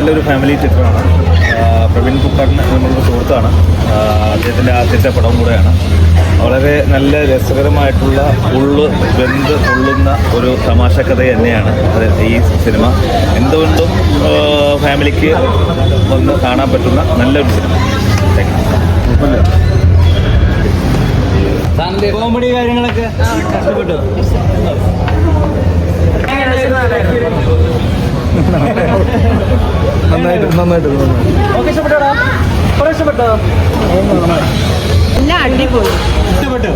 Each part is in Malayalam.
നല്ലൊരു ഫാമിലി ചിത്രമാണ്. പ്രവീൺ പുക്കാടിന് നമ്മളുടെ സുഹൃത്താണ്. അദ്ദേഹത്തിൻ്റെ ആദ്യത്തെ പടം കൂടെയാണ്. വളരെ നല്ല രസകരമായിട്ടുള്ള വെന്ത് കൊള്ളുന്ന ഒരു തമാശ കഥ തന്നെയാണ് ഈ സിനിമ. എന്തുകൊണ്ടും ഫാമിലിക്ക് വന്ന് കാണാൻ പറ്റുന്ന നല്ലൊരു സിനിമ. കോമഡി കാര്യങ്ങളൊക്കെ ഇഷ്ടപ്പെട്ടു. നന്നായിട്ട് ഇഷ്ടപ്പെട്ടോ? എല്ലാം അടിപൊളി. ഇഷ്ടപ്പെട്ടു.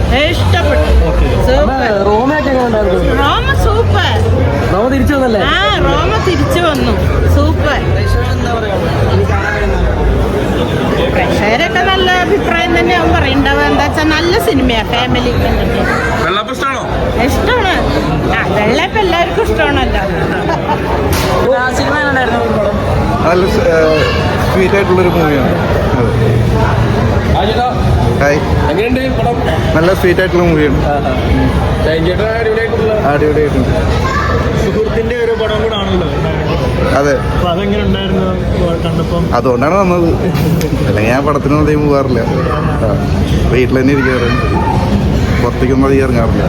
റോമ സൂപ്പർ. റോമ തിരിച്ചു വന്നല്ലേ? റോമ തിരിച്ചു വന്നു. സൂപ്പർ. പ്രേക്ഷകരൊക്കെ നല്ല അഭിപ്രായം തന്നെയാവും പറയണ്ടാവുക. എന്താ വെച്ചാൽ നല്ല സിനിമയാണ്. ഫാമിലിക്ക് ഇഷ്ടമാണ്. വെള്ളയപ്പം എല്ലാവർക്കും ഇഷ്ടമാണല്ലോ. സിനിമ നല്ല സ്വീറ്റ് ആയിട്ടുള്ളൊരു മൂവിയാണ്. നല്ല സ്വീറ്റ് ആയിട്ടുള്ള മൂവിയാണ്. അടിപൊളിയായിട്ടുണ്ട്. സുഹൃത്തിന്റെ ഒരു പടം കൂടെ ആണല്ലോ. അതെ, അതെങ്ങനെ ഉണ്ടായിരുന്നു കണ്ടപ്പം? അതുകൊണ്ടാണ് വന്നത്. അല്ലെങ്കിൽ ഞാൻ പടത്തിനൊന്നും അധികം പോകാറില്ല. വീട്ടിൽ തന്നെ ഇരിക്കാറ്, പുറത്തേക്കൊന്നും അധികം ഇറങ്ങാറില്ല.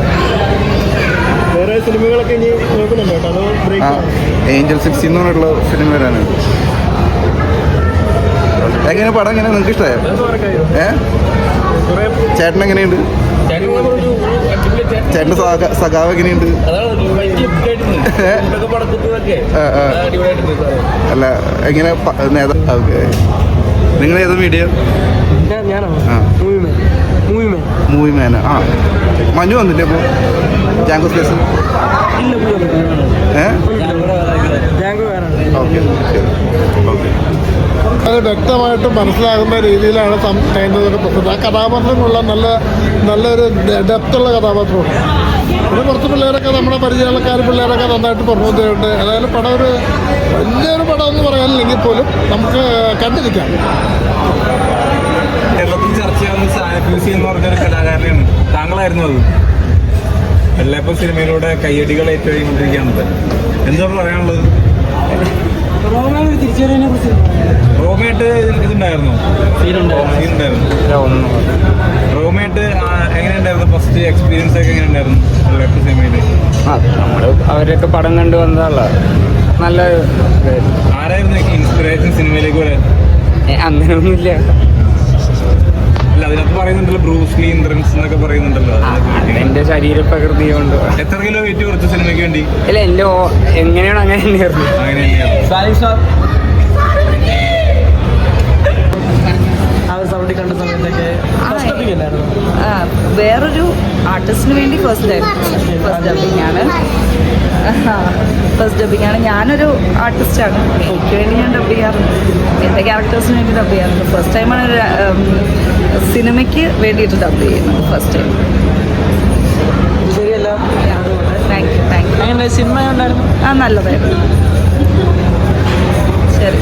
വേറെ സിനിമകളൊക്കെ ഇനി നോക്കുന്നുണ്ടോ? അതോ ഏഞ്ചൽ 16 എന്ന് പറഞ്ഞിട്ടുള്ള സിനിമ വരാനാണ്. എങ്ങനെ പടം എങ്ങനെ നിങ്ങൾക്ക് ഇഷ്ടമായോ? ചേട്ടൻ എങ്ങനെയുണ്ട്? ചേട്ടൻ്റെ സഖാവ് എങ്ങനെയുണ്ട്? അല്ല എങ്ങനെ നിങ്ങൾ ഏതാ മീഡിയ? മൂവി മാന. മഞ്ഞു വന്നില്ലേ അപ്പോൾ ജാങ്കോ സ്പേസ്? Okay okay. അത് വ്യക്തമായിട്ട് മനസ്സിലാകുന്ന രീതിയിലാണ് ചെയ്യുന്നതൊക്കെ പ്രശ്നം. ആ കഥാപാത്രമുള്ള നല്ലൊരു ഡെപ്തുള്ള കഥാപാത്രമാണ്. പിന്നെ കുറച്ച് പിള്ളേരൊക്കെ നമ്മുടെ പരിചയക്കാർ പിള്ളേരൊക്കെ നന്നായിട്ട് പെർഫോം ചെയ്യുന്നുണ്ട്. ഏതായാലും പടം ഒരു വലിയൊരു പടം എന്ന് പറയാനില്ലെങ്കിൽ പോലും നമുക്ക് കണ്ടിരിക്കാം. കേരളത്തിൽ ചർച്ച ചെയ്യാവുന്ന സാനഫ്യൂസി എന്ന് പറഞ്ഞൊരു കലാകാരനാണ്. താങ്കളായിരുന്നു അത്. വെള്ളയപ്പം സിനിമയിലൂടെ കയ്യടികൾ ഏറ്റുകൊണ്ടിരിക്കുകയാണത്. എന്താണ് പറയാനുള്ളത്? റോമയായിട്ട് ഇതുണ്ടായിരുന്നു. റോമയായിട്ട് എങ്ങനെയുണ്ടായിരുന്നു? ഫസ്റ്റ് എക്സ്പീരിയൻസ് ഒക്കെ എങ്ങനെയുണ്ടായിരുന്നു വെള്ളയപ്പം സിനിമയിൽ? നമ്മള് അവരൊക്കെ പടം കണ്ടു വന്നതല്ല. നല്ല ആരായിരുന്നു ഇൻസ്പിറേഷൻ സിനിമയിലേക്ക് വരാൻ? അങ്ങനെയൊന്നുമില്ല. അല്ല, അതിനകത്ത് പറയുന്നുണ്ടല്ലോ ബ്രൂസ് ലീ, ഇന്ദ്രൻസ് എന്നൊക്കെ പറയുന്നുണ്ടല്ലോ. എന്റെ ശരീരപ്രകൃതി കൊണ്ട്. എത്ര കിലോ വെയിറ്റ് കുറച്ച് സിനിമയ്ക്ക് വേണ്ടി? ഇല്ല, എന്റെ എങ്ങനെയാണ് അങ്ങനെ തന്നെയായിരുന്നു. അങ്ങനെ തന്നെയാണ്. കണ്ട സമയത്തൊക്കെ വേറൊരു ആർട്ടിസ്റ്റിന് വേണ്ടി ഫസ്റ്റ് ഡബിങ് ആണ്. ഞാനൊരു ആർട്ടിസ്റ്റാണ്. എനിക്ക് വേണ്ടി ഞാൻ ഡബ് ചെയ്യാറുണ്ട്. എൻ്റെ ക്യാരക്ടേഴ്സിന് വേണ്ടി ഡബ് ചെയ്യാറുണ്ട്. ഫസ്റ്റ് ടൈമാണ് ഒരു സിനിമയ്ക്ക് വേണ്ടിയിട്ട് ഡബ് ചെയ്യുന്നത്. First time. ശരിയല്ല. Thank you. സിനിമ ഉണ്ടായിരുന്നു. നല്ലതായിരുന്നു. ശരി.